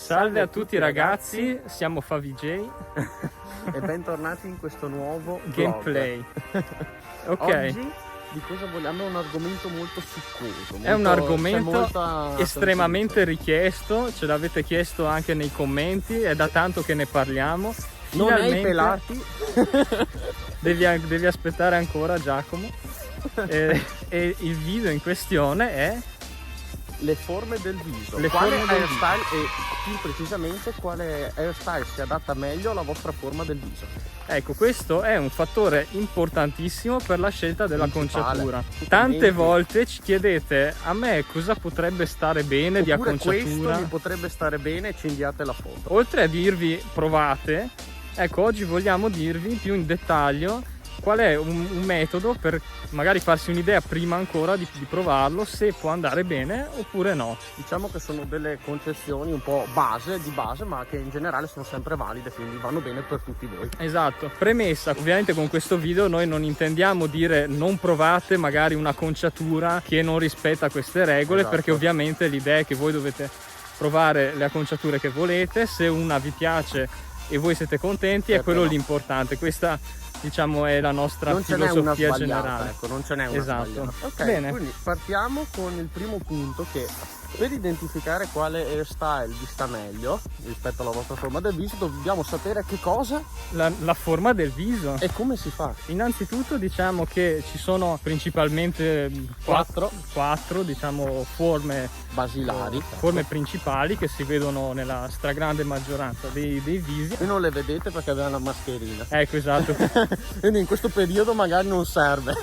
Salve a tutti ragazzi, siamo Favij e bentornati in questo nuovo gameplay. Ok, oggi di cosa vogliamo? È un argomento molto succoso, è un argomento molta estremamente richiesto, ce l'avete chiesto anche nei commenti, è da tanto che ne parliamo. non hai Finalmente pelati. devi aspettare ancora, Giacomo. E il video in questione è Le forme del viso, Le quale forme del hairstyle e più precisamente quale hairstyle si adatta meglio alla vostra forma del viso. Ecco, questo è un fattore importantissimo per la scelta della Principale. conciatura. Tante volte ci chiedete a me cosa potrebbe stare bene di Oppure questo acconciatura. mi potrebbe stare bene e ci inviate la foto. Oltre a dirvi provate, ecco, oggi vogliamo dirvi più in dettaglio qual è un metodo per magari farsi un'idea prima ancora di provarlo, se può andare bene oppure no. Diciamo che sono delle concezioni un po' di base, ma che in generale sono sempre valide, quindi vanno bene per tutti voi. Esatto, premessa, ovviamente con questo video noi non intendiamo dire non provate magari una conciatura che non rispetta queste regole, Esatto. perché ovviamente l'idea è che voi dovete provare le acconciature che volete, se una vi piace e voi siete contenti è quello no. l'importante. Questa, diciamo, è la nostra Non ce n'è una filosofia sbagliata, generale. ecco, non ce n'è una Esatto. sbagliata. Ok, Bene. quindi partiamo con il primo punto, che per identificare quale hairstyle vi sta meglio rispetto alla vostra forma del viso dobbiamo sapere che cosa La forma del viso. e come si fa. Innanzitutto diciamo che ci sono principalmente quattro diciamo Basilari. forme principali che si vedono nella stragrande maggioranza dei visi. Voi non le vedete perché aveva una mascherina. Ecco, esatto. Quindi in questo periodo magari non serve.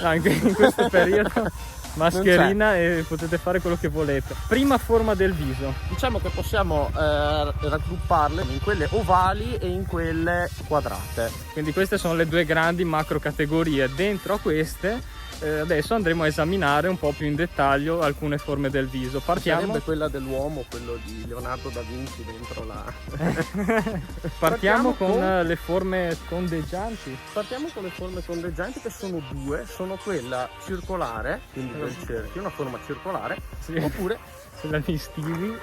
No, in questo periodo mascherina e potete fare quello che volete. Prima forma del viso. Diciamo che possiamo raggrupparle in quelle ovali e in quelle quadrate. Quindi queste sono le due grandi macro categorie. Dentro a queste adesso andremo a esaminare un po' più in dettaglio alcune forme del viso. Partiamo. Sarebbe quella dell'uomo, quello di Leonardo da Vinci dentro la... Partiamo con le forme tondeggianti. Partiamo con le forme tondeggianti, che sono due, sono quella circolare, quindi del cerchio, una forma circolare, Sì. oppure Quella di Stevie.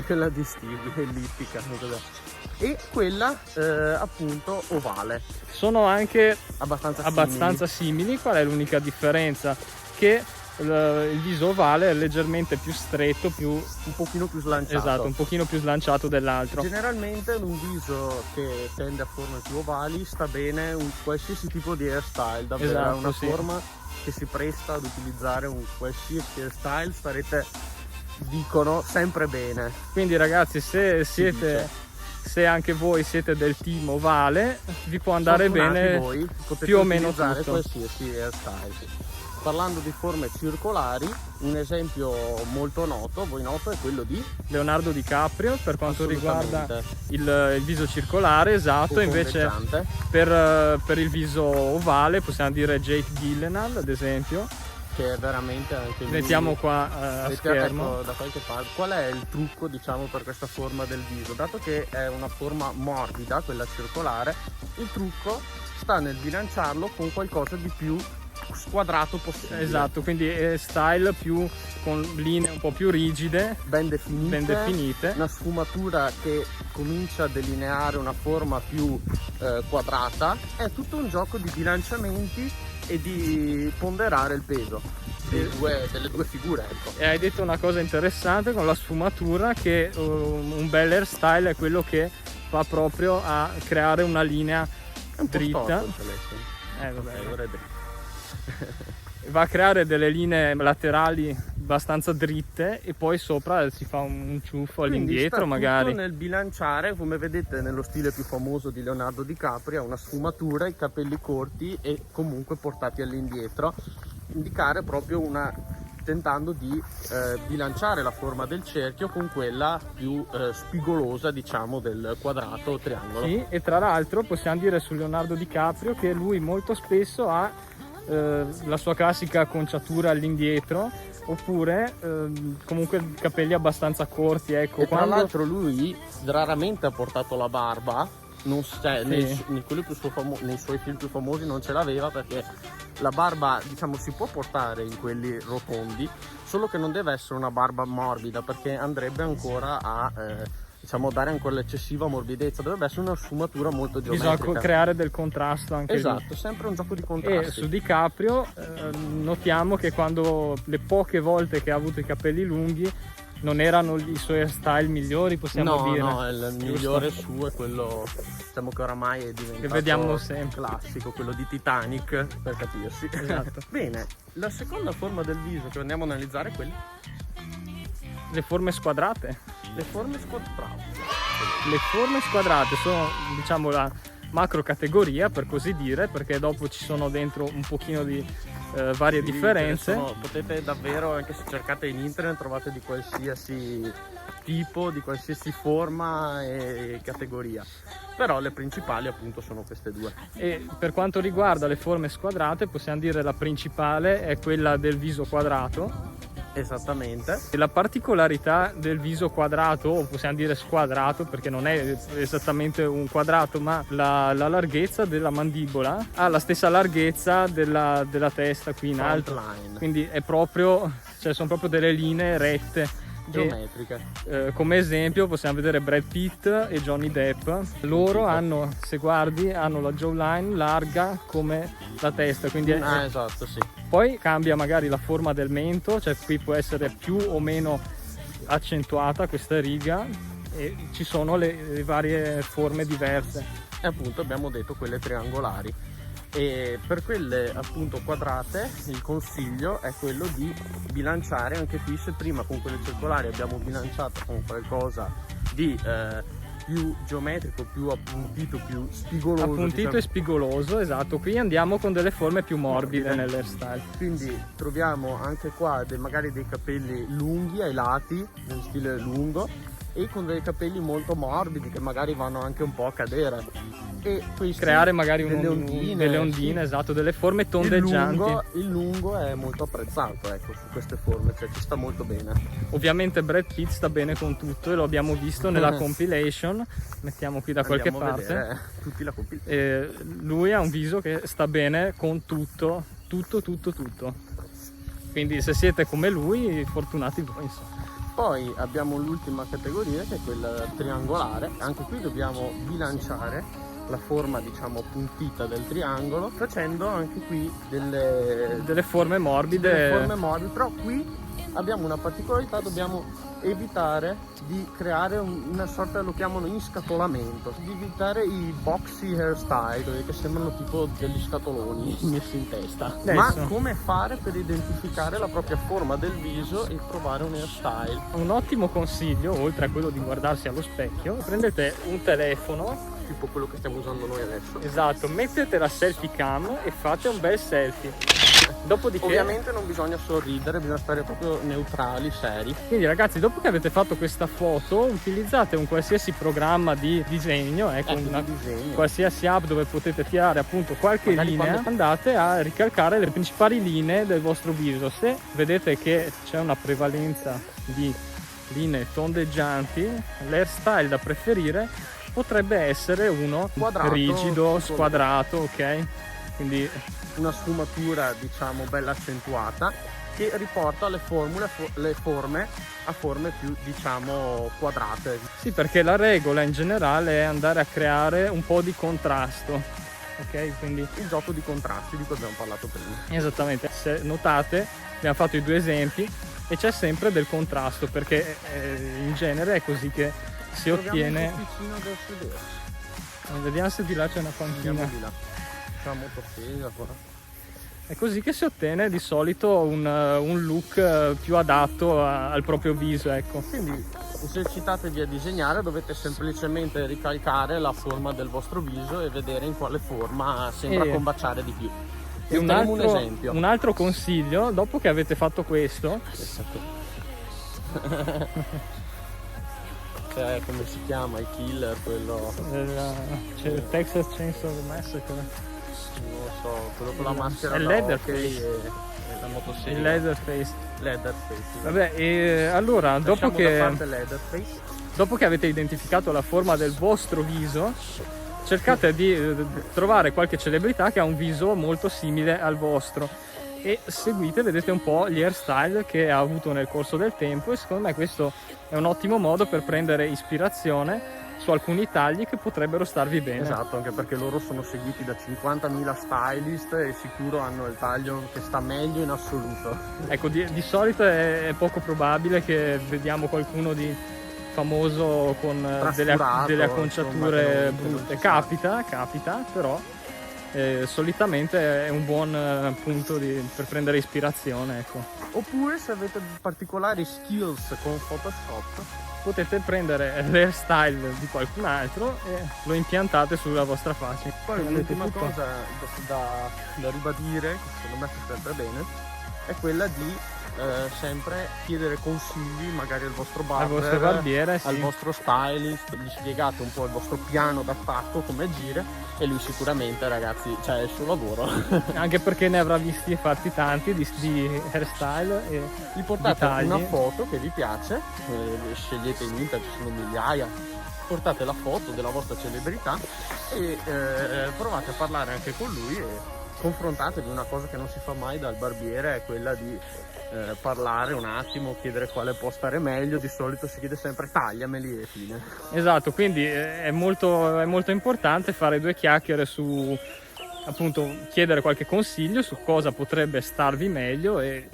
quella di Stevie, ellittica, e quella appunto ovale, Sono anche abbastanza simili. Qual è l'unica differenza? Che il viso ovale è leggermente più stretto, un pochino più slanciato. esatto, un pochino più slanciato dell'altro. Generalmente in un viso che tende a forme più ovali sta bene un qualsiasi tipo di hairstyle, davvero. Esatto, è una sì. forma che si presta ad utilizzare un qualsiasi hairstyle, starete, dicono, sempre bene. Quindi ragazzi, se anche voi siete del team ovale, vi può andare Fortunati bene voi, potete più o meno utilizzare tutto. qualsiasi hairstyle, sì. Parlando di forme circolari, un esempio molto noto, voi noto, è quello di Leonardo DiCaprio per quanto riguarda Assolutamente. il viso circolare, esatto. o Invece tondeggiante, per il viso ovale possiamo dire Jake Gyllenhaal, ad esempio. che è veramente anche lui. Mettiamo qua a schermo. Ecco, da qualche parte. Qual è il trucco, diciamo, per questa forma del viso? Dato che è una forma morbida, quella circolare, il trucco sta nel bilanciarlo con qualcosa di più squadrato possibile. Esatto, quindi style più con linee un po' più rigide, Ben definite, una sfumatura che comincia a delineare una forma più quadrata. È tutto un gioco di bilanciamenti e di ponderare il peso delle due figure, ecco. E hai detto una cosa interessante con la sfumatura, che un bel hairstyle è quello che va proprio a creare una linea È un po' dritta. storto il telefono. Vabbè. Ok, ora è dritto. Va a creare delle linee laterali abbastanza dritte e poi sopra si fa un ciuffo all'indietro, Quindi sta magari. tutto nel bilanciare, come vedete nello stile più famoso di Leonardo DiCaprio, ha una sfumatura, i capelli corti e comunque portati all'indietro, indicare proprio tentando di bilanciare la forma del cerchio con quella più spigolosa, diciamo, del quadrato o triangolo. Sì, e tra l'altro possiamo dire su Leonardo DiCaprio che lui molto spesso ha la sua classica acconciatura all'indietro, oppure comunque capelli abbastanza corti, ecco. E tra l'altro lui raramente ha portato la barba, nei suoi film più famosi non ce l'aveva, perché la barba, diciamo, si può portare in quelli rotondi, solo che non deve essere una barba morbida, perché andrebbe ancora a diciamo dare ancora l'eccessiva morbidezza, dovrebbe essere una sfumatura molto geometrica. Bisogna creare del contrasto anche lì. Esatto, sempre un gioco di contrasti. E su DiCaprio notiamo che quando le poche volte che ha avuto i capelli lunghi non erano i suoi style migliori, possiamo dire. No, il migliore suo è quello, diciamo, che oramai è diventato, che vediamo sempre, classico, quello di Titanic, per capirsi. Esatto. Bene, la seconda forma del viso che andiamo ad analizzare è quella. Le forme squadrate. Le forme squadrate. Le forme squadrate sono, diciamo, la macro categoria, per così dire, perché dopo ci sono dentro un pochino di varie differenze. Potete davvero, anche se cercate in internet, trovate di qualsiasi tipo, di qualsiasi forma e categoria, però le principali appunto sono queste due. E per quanto riguarda le forme squadrate, possiamo dire la principale è quella del viso quadrato. Esattamente. E la particolarità del viso quadrato, o possiamo dire squadrato perché non è esattamente un quadrato, ma la larghezza della mandibola ha la stessa larghezza della testa qui in alto. Line. Quindi è proprio, cioè sono proprio delle linee rette. Geometriche. Come esempio possiamo vedere Brad Pitt e Johnny Depp. Loro hanno, se guardi, hanno la jawline larga come la testa, quindi esatto, sì. poi cambia magari la forma del mento, cioè qui può essere più o meno accentuata questa riga e ci sono le varie forme diverse. E appunto abbiamo detto quelle triangolari. E per quelle appunto quadrate il consiglio è quello di bilanciare anche qui, se prima con quelle circolari abbiamo bilanciato con qualcosa di più geometrico, più appuntito, più spigoloso. Appuntito, diciamo. E spigoloso, esatto. Qui andiamo con delle forme più morbide nell'hairstyle. Quindi troviamo anche qua magari dei capelli lunghi ai lati, in stile lungo, e con dei capelli molto morbidi che magari vanno anche un po' a cadere. E creare magari delle ondine, sì. Esatto, delle forme tondeggianti. Il lungo è molto apprezzato, ecco, su queste forme, cioè ci sta molto bene. Ovviamente Brad Pitt sta bene con tutto e lo abbiamo visto nella compilation, mettiamo qui da qualche parte. Tutti la compilation. Lui ha un viso che sta bene con tutto. Quindi se siete come lui, fortunati voi, insomma. Poi abbiamo l'ultima categoria, che è quella triangolare. Anche qui dobbiamo bilanciare la forma, diciamo, puntita del triangolo, facendo anche qui delle forme morbide. Però qui abbiamo una particolarità, dobbiamo evitare di creare una sorta, lo chiamano inscatolamento, di evitare i boxy hairstyle che sembrano tipo degli scatoloni messi in testa. Ma come fare per identificare la propria forma del viso e trovare un hairstyle? Un ottimo consiglio, oltre a quello di guardarsi allo specchio, prendete un telefono tipo quello che stiamo usando noi adesso. Esatto, mettete la selfie cam e fate un bel selfie. Dopodiché, ovviamente non bisogna sorridere, bisogna stare proprio neutrali, seri. Quindi ragazzi, dopo che avete fatto questa foto, utilizzate un qualsiasi programma di disegno, qualsiasi app dove potete tirare appunto qualche linea, andate a ricalcare le principali linee del vostro viso. Se vedete che c'è una prevalenza di linee tondeggianti, l'hairstyle da preferire potrebbe essere uno quadrato, rigido, squadrato, ok? Quindi una sfumatura, diciamo, bella accentuata, che riporta le forme a forme più, diciamo, quadrate. Sì, perché la regola in generale è andare a creare un po' di contrasto, ok? Quindi il gioco di contrasti di cui abbiamo parlato prima. Esattamente, se notate abbiamo fatto i due esempi e c'è sempre del contrasto, perché in genere è così che si ottiene. Vediamo se di là c'è una panchina. Di là. Molto stesa qua. È così che si ottiene di solito un look più adatto al proprio viso, ecco. Quindi esercitatevi a disegnare, dovete semplicemente ricalcare la forma del vostro viso e vedere in quale forma sembra combaciare di più. E un altro consiglio, dopo che avete fatto questo, come si chiama il killer, quello c'è il Texas Chainsaw Massacre. Non lo so, quello con la maschera è Leatherface e la motosega. Il Leatherface. Sì. Vabbè, e allora dopo che avete identificato la forma del vostro viso, cercate di trovare qualche celebrità che ha un viso molto simile al vostro e seguite, vedete un po' gli hairstyle che ha avuto nel corso del tempo, e secondo me questo è un ottimo modo per prendere ispirazione su alcuni tagli che potrebbero starvi bene. Esatto, anche perché loro sono seguiti da 50.000 stylist e sicuro hanno il taglio che sta meglio in assoluto. Ecco, di solito è poco probabile che vediamo qualcuno di famoso con delle acconciature brutte. Capita, però solitamente è un buon punto per prendere ispirazione, ecco. Oppure se avete particolari skills con Photoshop, potete prendere l'hairstyle di qualcun altro e lo impiantate sulla vostra faccia. Poi l'ultima cosa da ribadire, che secondo me fa sempre bene, è quella di sempre chiedere consigli magari al vostro barbiere, sì. Al vostro stylist, gli spiegate un po' il vostro piano d'attacco, come agire, e lui sicuramente, ragazzi, è il suo lavoro. Anche perché ne avrà visti fatti tanti di hairstyle e gli portate una foto che vi piace, scegliete in internet, ci sono migliaia, portate la foto della vostra celebrità e provate a parlare anche con lui e confrontatevi. Una cosa che non si fa mai dal barbiere è quella di parlare un attimo, chiedere quale può stare meglio. Di solito si chiede sempre tagliameli e fine. Esatto, quindi è molto importante fare due chiacchiere su, appunto, chiedere qualche consiglio su cosa potrebbe starvi meglio e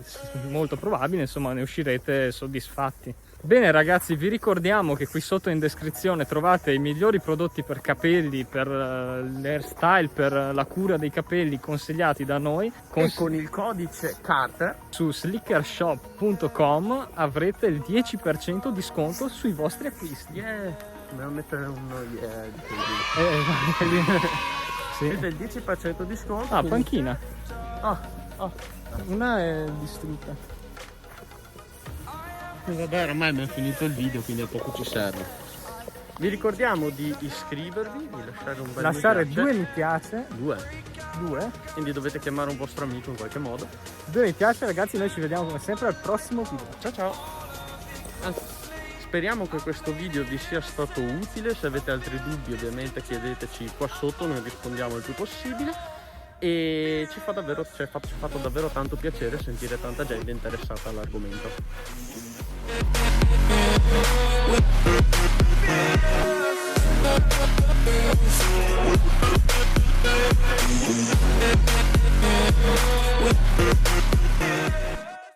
molto probabile, insomma, ne uscirete soddisfatti. Bene ragazzi, vi ricordiamo che qui sotto in descrizione trovate i migliori prodotti per capelli, per l'hairstyle, per la cura dei capelli consigliati da noi. E con il codice Carter su slickershop.com avrete il 10% di sconto sui vostri acquisti. Dobbiamo mettere uno sì. Avete il 10% di sconto. Quindi... panchina. Una è distrutta. Vabbè, ormai abbiamo finito il video, quindi a poco ci serve. Vi ricordiamo di iscrivervi, di lasciare un bel lasciare mi piace. 2 mi piace. Due. Quindi dovete chiamare un vostro amico in qualche modo. 2 mi piace ragazzi, noi ci vediamo come sempre al prossimo video. Ciao. Speriamo che questo video vi sia stato utile. Se avete altri dubbi ovviamente chiedeteci qua sotto, noi rispondiamo il più possibile. E ci ha fatto davvero tanto piacere sentire tanta gente interessata all'argomento.